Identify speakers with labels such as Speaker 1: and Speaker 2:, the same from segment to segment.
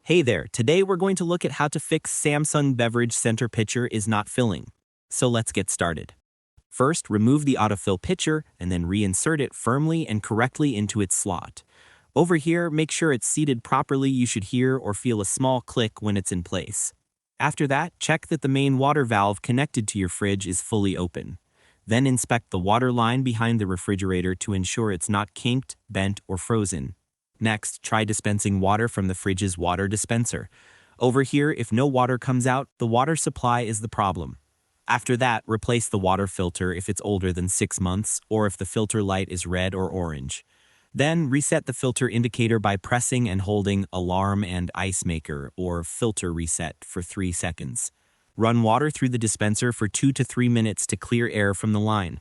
Speaker 1: Hey there, today we're going to look at how to fix Samsung Beverage Center pitcher is not filling. So let's get started. First, remove the autofill pitcher and then reinsert it firmly and correctly into its slot. Over here, make sure it's seated properly. You should hear or feel a small click when it's in place. After that, check that the main water valve connected to your fridge is fully open. Then inspect the water line behind the refrigerator to ensure it's not kinked, bent, or frozen. Next, try dispensing water from the fridge's water dispenser. Over here, if no water comes out, the water supply is the problem. After that, replace the water filter if it's older than 6 months or if the filter light is red or orange. Then, reset the filter indicator by pressing and holding Alarm and Ice Maker or Filter Reset for 3 seconds. Run water through the dispenser for 2 to 3 minutes to clear air from the line.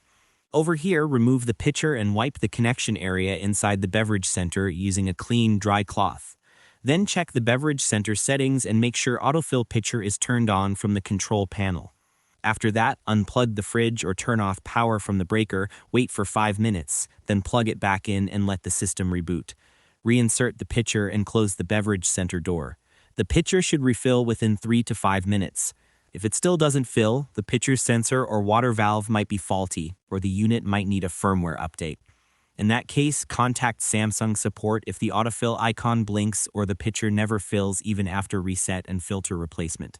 Speaker 1: Over here, remove the pitcher and wipe the connection area inside the beverage center using a clean, dry cloth. Then check the beverage center settings and make sure autofill pitcher is turned on from the control panel. After that, unplug the fridge or turn off power from the breaker, wait for 5 minutes, then plug it back in and let the system reboot. Reinsert the pitcher and close the beverage center door. The pitcher should refill within 3 to 5 minutes. If it still doesn't fill, the pitcher sensor or water valve might be faulty, or the unit might need a firmware update. In that case, contact Samsung support if the autofill icon blinks or the pitcher never fills even after reset and filter replacement.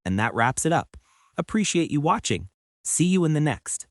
Speaker 1: And that wraps it up. Appreciate you watching. See you in the next.